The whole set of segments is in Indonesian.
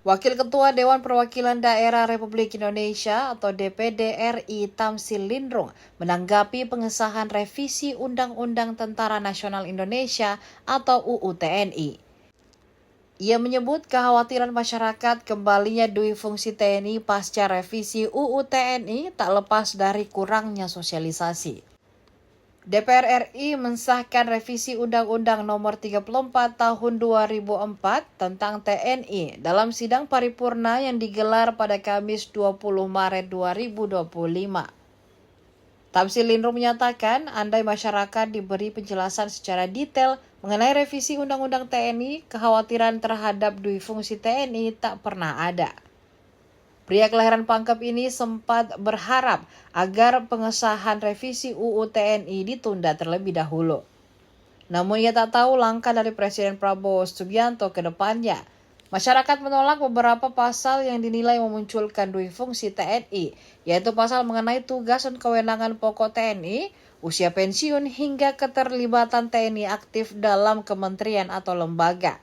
Wakil Ketua Dewan Perwakilan Daerah Republik Indonesia atau DPD RI Tamsil Lindrung menanggapi pengesahan revisi Undang-Undang Tentara Nasional Indonesia atau UU TNI. Ia menyebut kekhawatiran masyarakat kembalinya dui fungsi TNI pasca revisi UU TNI tak lepas dari kurangnya sosialisasi. DPR RI mensahkan revisi Undang-Undang Nomor 34 Tahun 2004 tentang TNI dalam sidang paripurna yang digelar pada Kamis 20 Maret 2025. Tamsil Lindrung menyatakan, andai masyarakat diberi penjelasan secara detail mengenai revisi Undang-Undang TNI, kekhawatiran terhadap dui fungsi TNI tak pernah ada. Pria kelahiran Pangkep ini sempat berharap agar pengesahan revisi UU TNI ditunda terlebih dahulu. Namun ia tak tahu langkah dari Presiden Prabowo Subianto ke depannya. Masyarakat menolak beberapa pasal yang dinilai memunculkan dui fungsi TNI, yaitu pasal mengenai tugas dan kewenangan pokok TNI, usia pensiun hingga keterlibatan TNI aktif dalam kementerian atau lembaga.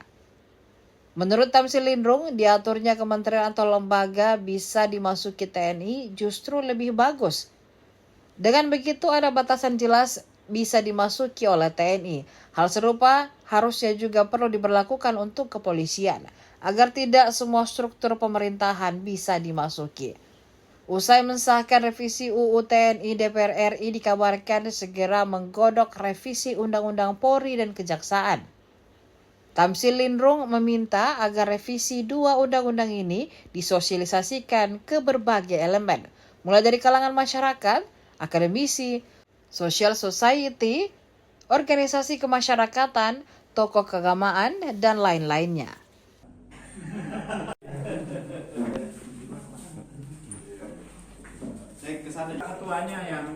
Menurut Tamsil Lindrung, diaturnya kementerian atau lembaga bisa dimasuki TNI justru lebih bagus. Dengan begitu ada batasan jelas bisa dimasuki oleh TNI. Hal serupa harusnya juga perlu diberlakukan untuk kepolisian, agar tidak semua struktur pemerintahan bisa dimasuki. Usai mensahkan revisi UU TNI, DPR RI dikabarkan segera menggodok revisi Undang-Undang Polri dan Kejaksaan. Tamsil Lindrung meminta agar revisi dua undang-undang ini disosialisasikan ke berbagai elemen, mulai dari kalangan masyarakat, akademisi, social society, organisasi kemasyarakatan, tokoh keagamaan, dan lain-lainnya. Saya kesana ketuanya yang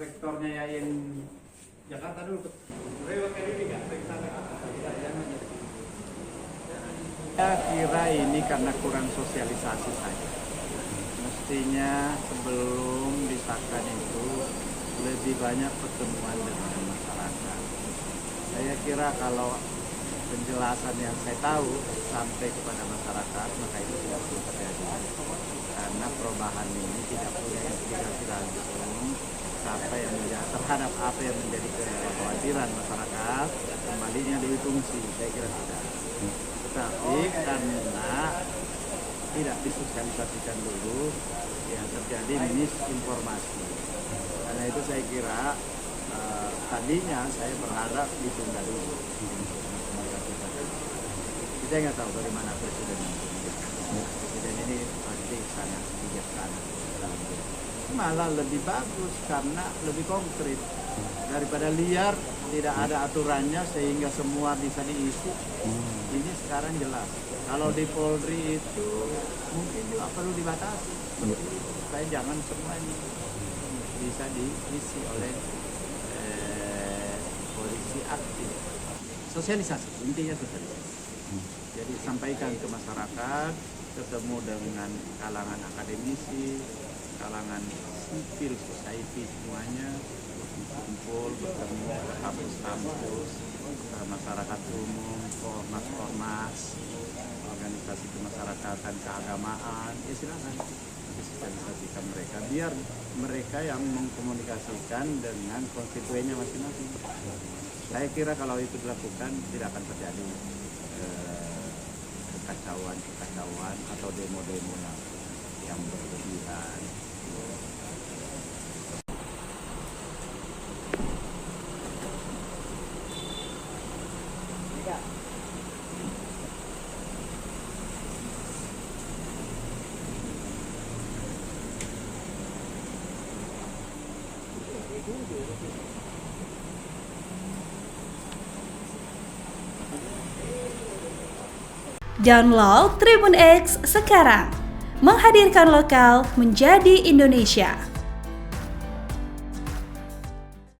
rektornya yang Jakarta dulu. Saya kira ini karena kurang sosialisasi saja. Mestinya sebelum disahkan itu lebih banyak pertemuan dengan masyarakat. Saya kira kalau penjelasan yang saya tahu sampai kepada masyarakat, maka itu tidak perlu terjadi. Karena perubahan ini tidak punya implikasi langsung apa yang terhadap apa yang menjadi kekhawatiran masyarakat kembalinya dui fungsi, saya kira tidak. Tetapi karena tidak disosialisasikan dulu, yang terjadi misinformasi. Karena itu saya kira tadinya saya berharap ditunda dulu. Kita nggak tahu bagaimana presiden ini pasti sangat bijaksana dalam dia. Malah lebih bagus karena lebih konkret daripada liar, tidak ada aturannya sehingga semua bisa diisi. Ini sekarang jelas. Kalau di Polri itu mungkin juga perlu dibatasi supaya jangan semua ini bisa diisi oleh polisi aktif. Sosialisasi, intinya sosialisasi. Jadi sampaikan ke masyarakat, ketemu dengan kalangan akademisi, kalangan civil society semuanya, kumpul, bertemu ke kampus-kampus, masyarakat umum, ormas, organisasi kemasyarakatan, keagamaan, ya silakan disosialisasikan mereka, biar mereka yang mengkomunikasikan dengan konstituennya masing-masing. Saya kira kalau itu dilakukan tidak akan terjadi kekacauan atau demo-demo yang berlebihan. Download Tribun X sekarang, menghadirkan lokal menjadi Indonesia.